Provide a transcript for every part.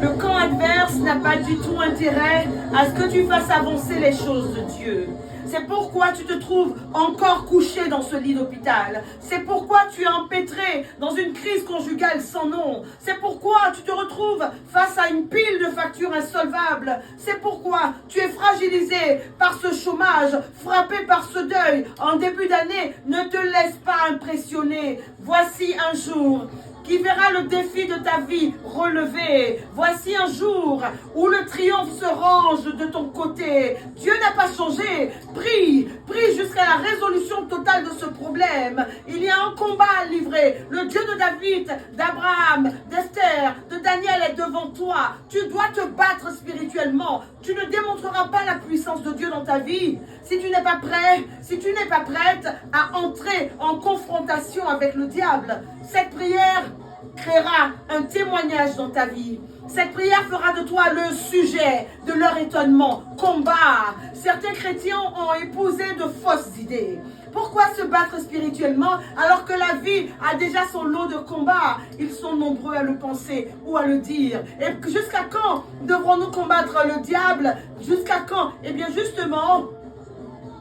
Le camp adverse n'a pas du tout intérêt à ce que tu fasses avancer les choses de Dieu. C'est pourquoi tu te trouves encore couché dans ce lit d'hôpital. C'est pourquoi tu es empêtré dans une crise conjugale sans nom. C'est pourquoi tu te retrouves face à une pile de factures insolvables. C'est pourquoi tu es fragilisé par ce chômage, frappé par ce deuil. En début d'année, ne te laisse pas impressionner. Voici un jour qui verra le défi de ta vie relevé. Voici un jour où le triomphe se range de ton côté. Dieu n'a pas changé. Prie jusqu'à la résolution totale de ce problème. Il y a un combat à livrer. Le Dieu de David, d'Abraham, d'Esther, de Daniel est devant toi. Tu dois te battre spirituellement. Tu ne démontreras pas la puissance de Dieu dans ta vie si tu n'es pas prêt, si tu n'es pas prête à entrer en confrontation avec le diable. Cette prière créera un témoignage dans ta vie. Cette prière fera de toi le sujet de leur étonnement. Combat. Certains chrétiens ont épousé de fausses idées. Pourquoi se battre spirituellement alors que la vie a déjà son lot de combats? Ils sont nombreux à le penser ou à le dire. Et jusqu'à quand devrons-nous combattre le diable? Jusqu'à quand? Eh bien justement,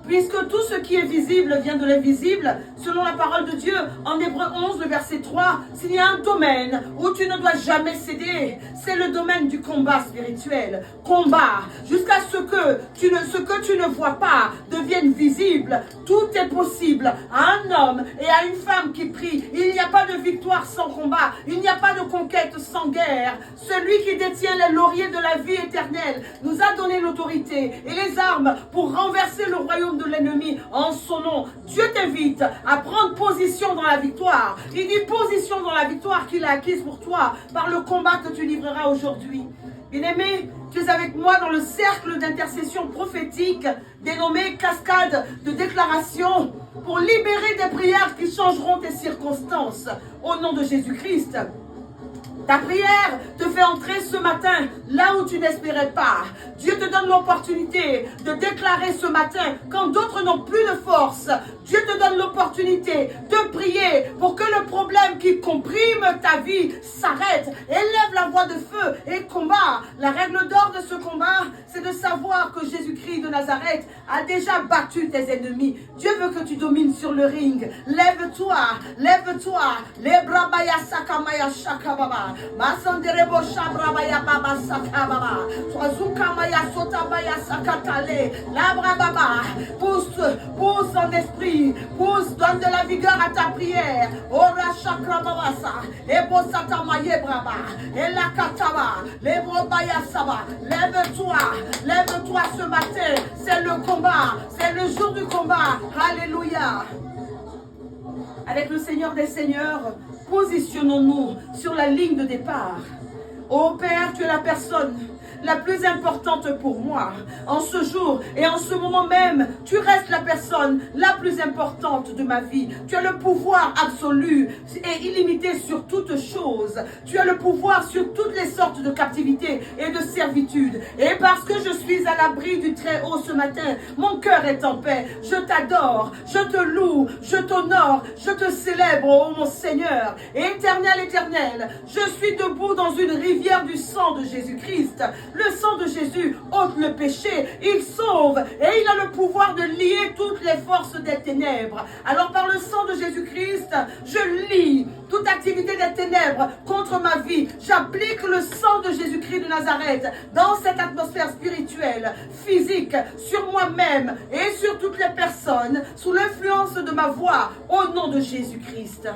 puisque tout ce qui est visible vient de l'invisible, selon la parole de Dieu, en Hébreux 11, le verset 3, s'il y a un domaine où tu ne dois jamais céder, c'est le domaine du combat spirituel. Combat, jusqu'à ce que tu ne vois pas devienne visible. Tout est possible à un homme et à une femme qui prie. Il n'y a pas de victoire sans combat. Il n'y a pas de conquête sans guerre. Celui qui détient les lauriers de la vie éternelle nous a donné l'autorité et les armes pour renverser le royaume de l'ennemi en son nom. Dieu t'invite à prendre position dans la victoire. Il dit position dans la victoire qu'il a acquise pour toi par le combat que tu livreras aujourd'hui. Bien-aimé, tu es avec moi dans le cercle d'intercession prophétique dénommé cascade de déclaration pour libérer des prières qui changeront tes circonstances au nom de Jésus-Christ. Ta prière te fait entrer ce matin là où tu n'espérais pas. Dieu te donne l'opportunité de déclarer ce matin quand d'autres n'ont plus de force. Dieu te donne l'opportunité de prier pour que le problème qui comprime ta vie s'arrête. Élève la voix de feu et combat. La règle d'or de ce combat, c'est de savoir que Jésus-Christ de Nazareth a déjà battu tes ennemis. Dieu veut que tu domines sur le ring. Lève-toi, lève-toi. Les brabaya sakamaya shakababa. Masanderebo shabrabaya baba sakababa. Soazukamaya sotabaya sakatale. La brababa. Pousse en esprit. Pousse, donne de la vigueur à ta prière. Ora chakrababasa. Ebo satamaye braba. Et la kataba. Les brobaya saba. Lève-toi ce matin. C'est le combat. C'est le jour du combat. Alléluia. Avec le Seigneur des Seigneurs, positionnons-nous sur la ligne de départ. Ô Père, tu es la personne la plus importante pour moi. En ce jour et en ce moment même, tu restes la personne la plus importante de ma vie. Tu as le pouvoir absolu et illimité sur toutes choses. Tu as le pouvoir sur toutes les sortes de captivité et de servitude. Et parce que je suis à l'abri du Très-Haut ce matin, mon cœur est en paix. Je t'adore, je te loue, je t'honore, je te célèbre, ô mon Seigneur. Éternel, éternel, je suis debout dans une rivière du sang de Jésus-Christ. Le sang de Jésus ôte le péché, il sauve et il a le pouvoir de lier toutes les forces des ténèbres. Alors par le sang de Jésus-Christ, je lie toute activité des ténèbres contre ma vie. J'applique le sang de Jésus-Christ de Nazareth dans cette atmosphère spirituelle, physique, sur moi-même et sur toutes les personnes sous l'influence de ma voix au nom de Jésus-Christ.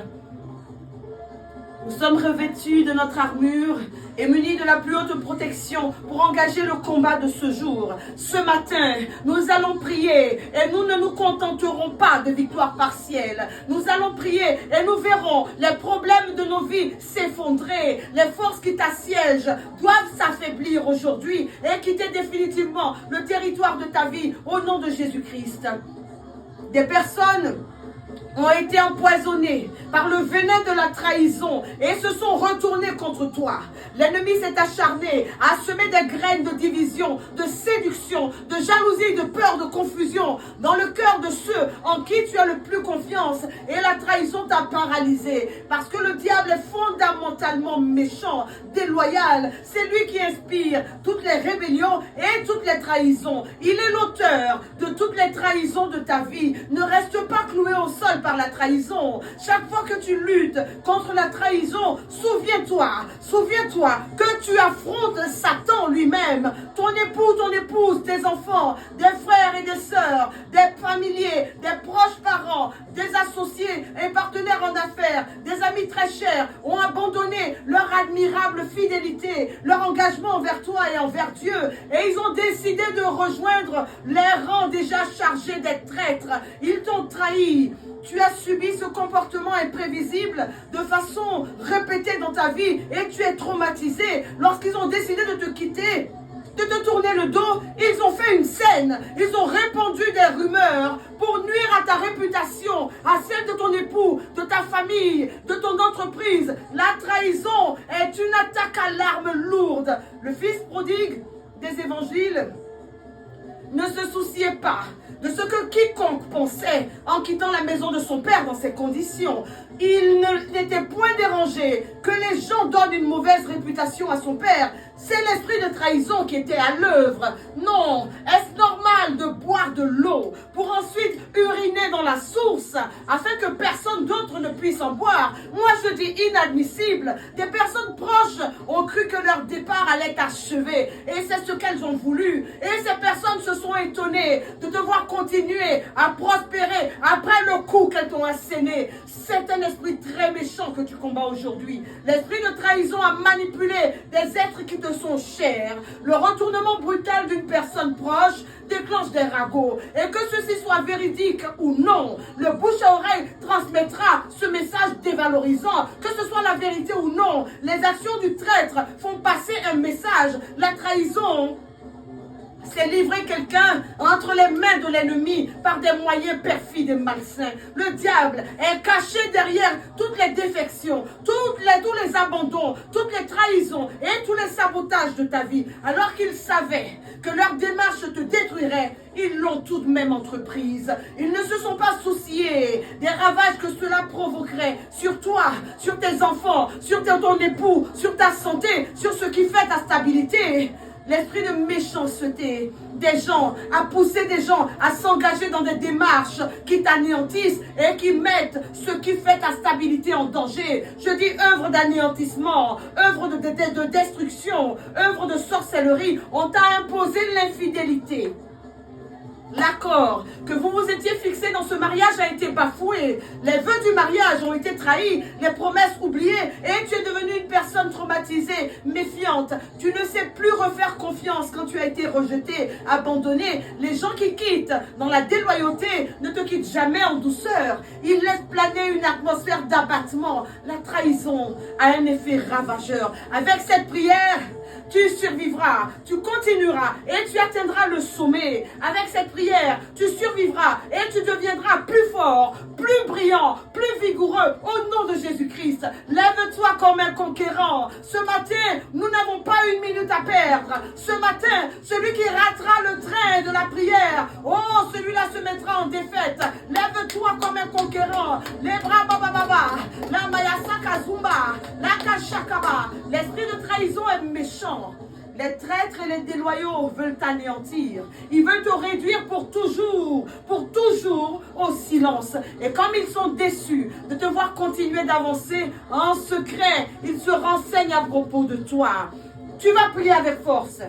Nous sommes revêtus de notre armure et munis de la plus haute protection pour engager le combat de ce jour. Ce matin, nous allons prier et nous ne nous contenterons pas de victoire partielle. Nous allons prier et nous verrons les problèmes de nos vies s'effondrer. Les forces qui t'assiègent doivent s'affaiblir aujourd'hui et quitter définitivement le territoire de ta vie au nom de Jésus-Christ. Des personnes ont été empoisonnés par le venin de la trahison et se sont retournés contre toi. L'ennemi s'est acharné à semer des graines de division, de séduction, de jalousie, de peur, de confusion dans le cœur de ceux en qui tu as le plus confiance, et la trahison t'a paralysé parce que le diable est fondamentalement méchant, déloyal. C'est lui qui inspire toutes les rébellions et toutes les trahisons. Il est l'auteur de toutes les trahisons de ta vie. Ne reste pas cloué au sol par la trahison. Chaque fois que tu luttes contre la trahison, souviens-toi que tu affrontes Satan lui-même, ton époux, ton épouse, tes enfants, des frères et des sœurs, des familiers, des proches parents, des associés et partenaires en affaires, des amis très chers ont abandonné leur admirable fidélité, leur engagement envers toi et envers Dieu, et ils ont décidé de rejoindre les rangs déjà chargés d'être traîtres. Ils t'ont trahi. Tu as subi ce comportement imprévisible de façon répétée dans ta vie et tu es traumatisé. Lorsqu'ils ont décidé de te quitter, de te tourner le dos, ils ont fait une scène. Ils ont répandu des rumeurs pour nuire à ta réputation, à celle de ton époux, de ta famille, de ton entreprise. La trahison est une attaque à l'arme lourde. Le fils prodigue des évangiles ne se souciait pas de ce que quiconque pensait en quittant la maison de son père dans ces conditions. Il n'était point dérangé que les gens donnent une mauvaise réputation à son père. C'est l'esprit de trahison qui était à l'œuvre. Non, est-ce normal de boire de l'eau pour ensuite uriner dans la source afin que personne d'autre ne puisse en boire? Moi je dis inadmissible. Des personnes proches ont cru que leur départ allait achever et c'est ce qu'elles ont voulu. Et ces personnes se sont étonnées de devoir continuer à prospérer après le coup qu'elles t'ont asséné. C'est un esprit très méchant que tu combats aujourd'hui. L'esprit de trahison a manipulé des êtres qui te sont chers. Le retournement brutal d'une personne proche déclenche des ragots. Et que ceci soit véridique ou non, le bouche à oreille transmettra ce message dévalorisant. Que ce soit la vérité ou non, les actions du traître font passer un message. La trahison, c'est livrer quelqu'un entre les mains de l'ennemi par des moyens perfides et malsains. Le diable est caché derrière toutes les défections, tous les abandons, toutes les trahisons et tous les sabotages de ta vie. Alors qu'ils savaient que leur démarche te détruirait, ils l'ont tout de même entreprise. Ils ne se sont pas souciés des ravages que cela provoquerait sur toi, sur tes enfants, sur ton époux, sur ta santé, sur ce qui fait ta stabilité. L'esprit de méchanceté des gens a poussé des gens à s'engager dans des démarches qui t'anéantissent et qui mettent ce qui fait ta stabilité en danger. Je dis œuvre d'anéantissement, œuvre de destruction, œuvre de sorcellerie. On t'a imposé l'infidélité. L'accord que vous vous étiez fixé dans ce mariage a été bafoué. Les vœux du mariage ont été trahis, les promesses oubliées et tu es devenu une personne traumatisée, méfiante. Tu ne sais plus refaire confiance quand tu as été rejeté, abandonné. Les gens qui quittent dans la déloyauté ne te quittent jamais en douceur. Ils laissent planer une atmosphère d'abattement. La trahison a un effet ravageur. Avec cette prière, tu survivras, tu continueras et tu atteindras le sommet. Avec cette prière, tu survivras et tu deviendras plus fort, plus brillant, plus vigoureux au nom de Jésus-Christ. Lève-toi comme un conquérant. Ce matin, nous n'avons pas une minute à perdre. Ce matin, celui qui ratera le train de la prière, oh, celui-là se mettra en défaite. Lève-toi comme un conquérant. Les bras bababa, la mayasaka zumba, la kashakaba. L'esprit de trahison est méchant. Les traîtres et les déloyaux veulent t'anéantir. Ils veulent te réduire pour toujours au silence. Et comme ils sont déçus de te voir continuer d'avancer en secret, ils se renseignent à propos de toi. Tu vas prier avec force.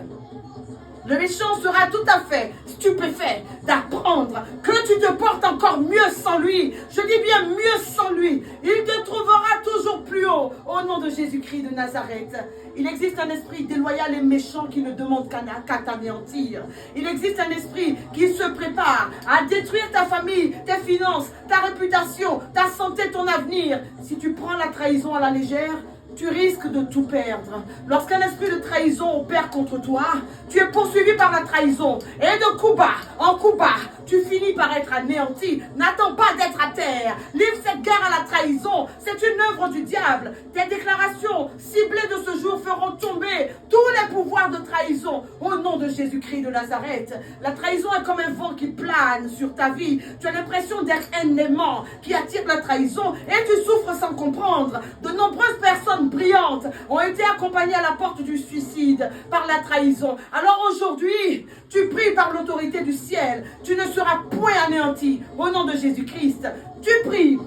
Le méchant sera tout à fait stupéfait d'apprendre que tu te portes encore mieux sans lui. Je dis bien mieux sans lui. Il te trouvera toujours plus haut au nom de Jésus-Christ de Nazareth. Il existe un esprit déloyal et méchant qui ne demande qu'à t'anéantir. Il existe un esprit qui se prépare à détruire ta famille, tes finances, ta réputation, ta santé, ton avenir. Si tu prends la trahison à la légère, tu risques de tout perdre. Lorsqu'un esprit de trahison opère contre toi, tu es poursuivi par la trahison. Et de coup bas en coup bas, tu finis par être anéanti. N'attends pas d'être à terre. Livre cette guerre à la trahison. C'est une œuvre du diable. Tes déclarations ciblées de ce jour feront tomber tous les pouvoirs de trahison au nom de Jésus-Christ de Nazareth. La trahison est comme un vent qui plane sur ta vie. Tu as l'impression d'être un aimant qui attire la trahison et tu souffres sans comprendre. De nombreuses personnes brillantes ont été accompagnées à la porte du suicide par la trahison. Alors aujourd'hui, tu pries par l'autorité du ciel. Tu ne seras point anéanti au nom de Jésus-Christ. Tu pries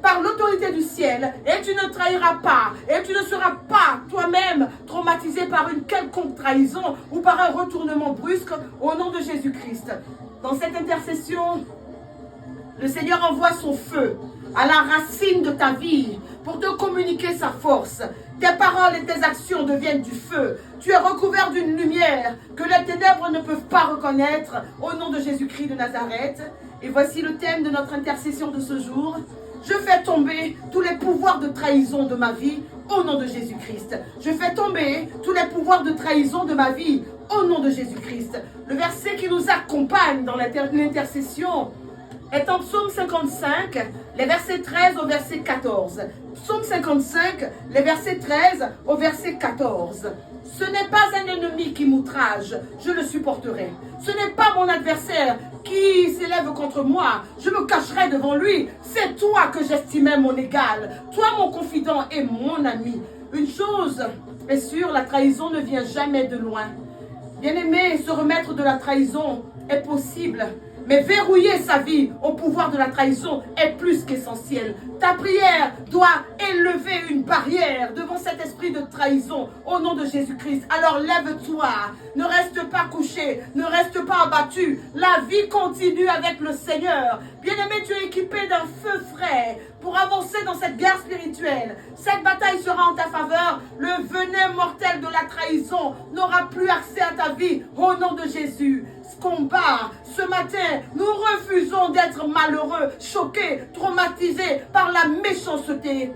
par l'autorité du ciel et tu ne trahiras pas et tu ne seras pas toi-même traumatisé par une quelconque trahison ou par un retournement brusque au nom de Jésus-Christ. Dans cette intercession, le Seigneur envoie son feu à la racine de ta vie pour te communiquer sa force. Tes paroles et tes actions deviennent du feu. Tu es recouvert d'une lumière que les ténèbres ne peuvent pas reconnaître au nom de Jésus-Christ de Nazareth. Et voici le thème de notre intercession de ce jour. Je fais tomber tous les pouvoirs de trahison de ma vie au nom de Jésus-Christ. Je fais tomber tous les pouvoirs de trahison de ma vie au nom de Jésus-Christ. Le verset qui nous accompagne dans l'intercession est en Psaume 55, les versets 13 au verset 14. Psaume 55, les versets 13 au verset 14. Ce n'est pas un ennemi qui m'outrage, je le supporterai. Ce n'est pas mon adversaire qui s'élève contre moi, je me cacherai devant lui. C'est toi que j'estimais mon égal, toi mon confident et mon ami. Une chose est sûre, la trahison ne vient jamais de loin. Bien-aimé, se remettre de la trahison est possible. Mais verrouiller sa vie au pouvoir de la trahison est plus qu'essentiel. Ta prière doit élever une barrière devant cet esprit de trahison au nom de Jésus-Christ. Alors lève-toi, ne reste pas couché, ne reste pas abattu. La vie continue avec le Seigneur. Bien-aimé, tu es équipé d'un feu frais pour avancer dans cette guerre spirituelle. Cette bataille sera en ta faveur. Le venin mortel de la trahison n'aura plus accès à ta vie au nom de Jésus. Ce combat, ce matin, nous refusons d'être malheureux, choqués, traumatisés par la méchanceté.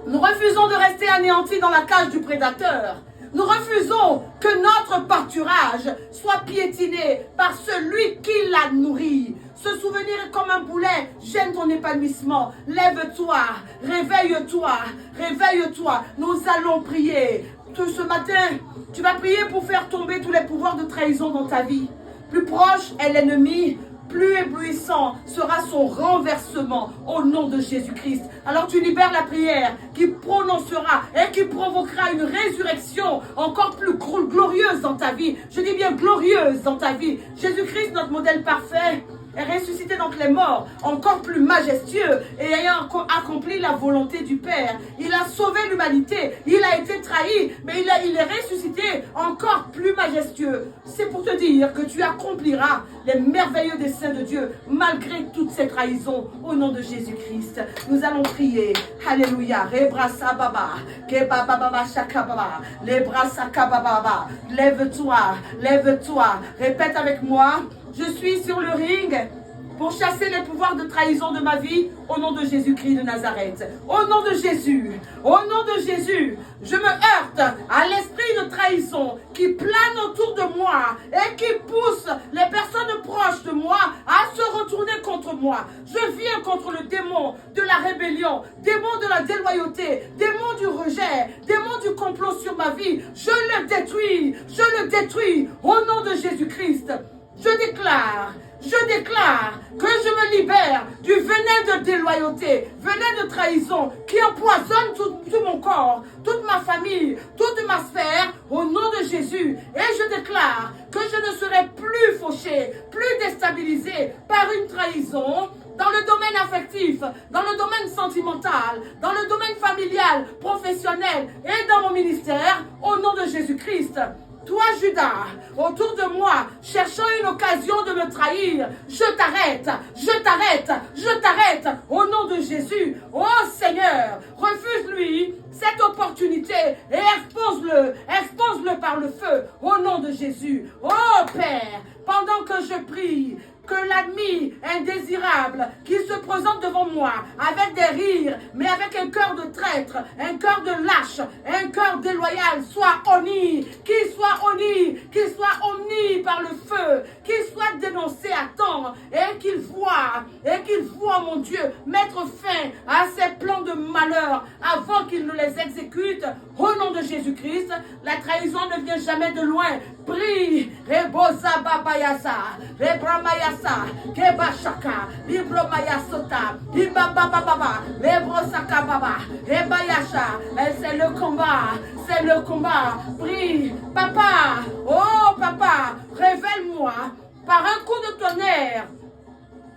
Nous refusons de rester anéantis dans la cage du prédateur. Nous refusons que notre pâturage soit piétiné par celui qui la nourrit. Ce souvenir est comme un boulet. J'aime ton épanouissement. Lève-toi, réveille-toi, réveille-toi. Nous allons prier. Ce matin, tu vas prier pour faire tomber tous les pouvoirs de trahison dans ta vie. Plus proche est l'ennemi, plus éblouissant sera son renversement au nom de Jésus-Christ. Alors tu libères la prière qui prononcera et qui provoquera une résurrection encore plus glorieuse dans ta vie. Je dis bien glorieuse dans ta vie. Jésus-Christ, notre modèle parfait, est ressuscité donc les morts, encore plus majestueux et ayant accompli la volonté du Père. Il a sauvé l'humanité, il a été trahi, mais il est ressuscité encore plus majestueux. C'est pour te dire que tu accompliras les merveilleux desseins de Dieu malgré toutes ces trahisons au nom de Jésus-Christ. Nous allons prier. Alléluia. Rebrasa baba, kebaba baba shakababa, lebrasa kababa. Lève-toi, lève-toi. Répète avec moi. Je suis sur le ring pour chasser les pouvoirs de trahison de ma vie au nom de Jésus-Christ de Nazareth. Au nom de Jésus, je me heurte à l'esprit de trahison qui plane autour de moi et qui pousse les personnes proches de moi à se retourner contre moi. Je viens contre le démon de la rébellion, démon de la déloyauté, démon du rejet, démon du complot sur ma vie. Je le détruis au nom de Jésus-Christ. Je déclare que je me libère du venin de déloyauté, venin de trahison qui empoisonne tout mon corps, toute ma famille, toute ma sphère au nom de Jésus. Et je déclare que je ne serai plus fauché, plus déstabilisé par une trahison dans le domaine affectif, dans le domaine sentimental, dans le domaine familial, professionnel et dans mon ministère au nom de Jésus-Christ. Toi, Judas, autour de moi, cherchant une occasion de me trahir, je t'arrête au nom de Jésus. Oh Seigneur, refuse-lui cette opportunité et expose-le par le feu au nom de Jésus. Oh Père, pendant que je prie, que l'ennemi indésirable qui se présente devant moi avec des rires, mais avec un cœur de traître, un cœur de lâche, un cœur déloyal, soit honni, qu'il soit honni, qu'il soit omni par le feu, qu'il soit dénoncé à temps et qu'il voit, mon Dieu, mettre fin à ses plans de malheur avant qu'il ne les exécute. Au nom de Jésus-Christ, la trahison ne vient jamais de loin. Prie, Rebosa Babayasa, Rebramayasa, Kebashaka, Libromayasota, Libababa, Lebrosaka Baba, Rebayasha. C'est le combat, c'est le combat. Prie, papa, oh papa, révèle-moi par un coup de tonnerre.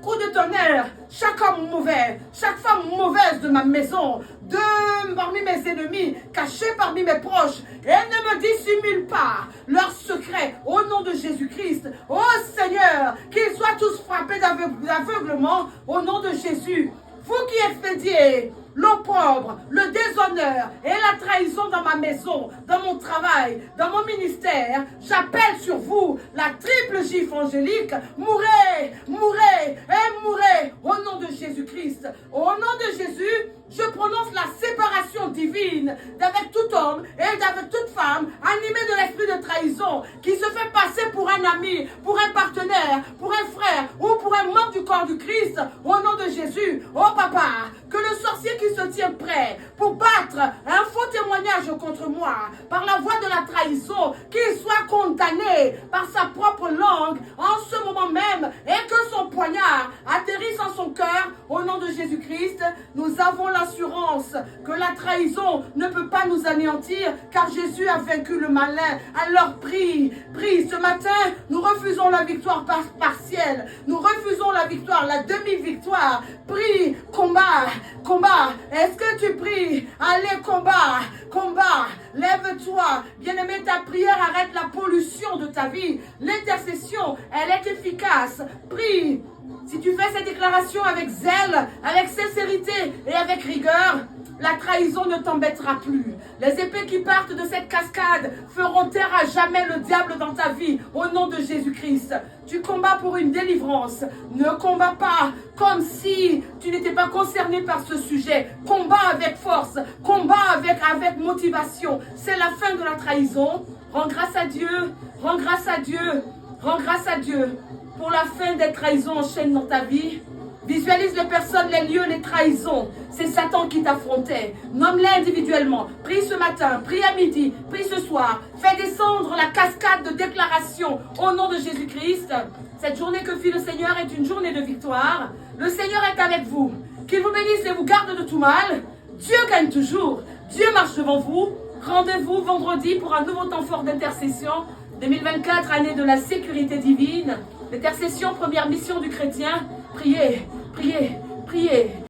Coup de tonnerre, chaque homme mauvais, chaque femme mauvaise de ma maison, parmi mes ennemis, cachés parmi mes proches, et ne me dissimule pas leurs secrets au nom de Jésus-Christ. Oh Seigneur, qu'ils soient tous frappés d'aveuglement au nom de Jésus. Vous qui expédiez l'opprobre, le déshonneur et la trahison dans ma maison, dans mon travail, dans mon ministère, j'appelle sur vous la triple gifle angélique. Mourez, mourez et mourez au nom de Jésus-Christ. Au nom de Jésus, je prononce la séparation divine d'avec tout homme et d'avec toute femme animée de l'esprit de trahison qui se fait passer pour un ami, pour un partenaire, pour un frère ou pour un membre du corps du Christ. Au nom de Jésus, oh papa, que le sorcier qui se tient prêt pour battre un faux témoignage contre moi par la voie de la trahison, qu'il soit condamné par sa propre langue en ce moment même et que son poignard atterrisse en son cœur au nom de Jésus-Christ. Nous avons l'assurance que la trahison ne peut pas nous anéantir car Jésus a vaincu le malin. Alors prie, ce matin, nous refusons la victoire partielle, nous refusons la victoire, la demi-victoire. Prie, combat. Est-ce que tu pries? Allez, combat, lève-toi. Bien-aimé, ta prière arrête la pollution de ta vie. L'intercession, elle est efficace. Prie. Si tu fais cette déclaration avec zèle, avec sincérité et avec rigueur, la trahison ne t'embêtera plus. Les épées qui partent de cette cascade feront taire à jamais le diable dans ta vie, au nom de Jésus-Christ. Tu combats pour une délivrance. Ne combats pas comme si tu n'étais pas concerné par ce sujet. Combat avec force, combat avec motivation. C'est la fin de la trahison. Rends grâce à Dieu, rends grâce à Dieu, rends grâce à Dieu pour la fin des trahisons en chaîne dans ta vie. Visualise les personnes, les lieux, les trahisons. C'est Satan qui t'affrontait. Nomme-les individuellement. Prie ce matin, prie à midi, prie ce soir. Fais descendre la cascade de déclaration au nom de Jésus-Christ. Cette journée que fit le Seigneur est une journée de victoire. Le Seigneur est avec vous. Qu'il vous bénisse et vous garde de tout mal. Dieu gagne toujours. Dieu marche devant vous. Rendez-vous vendredi pour un nouveau temps fort d'intercession. 2024, année de la sécurité divine. L'intercession, première mission du chrétien. Priez, priez, priez.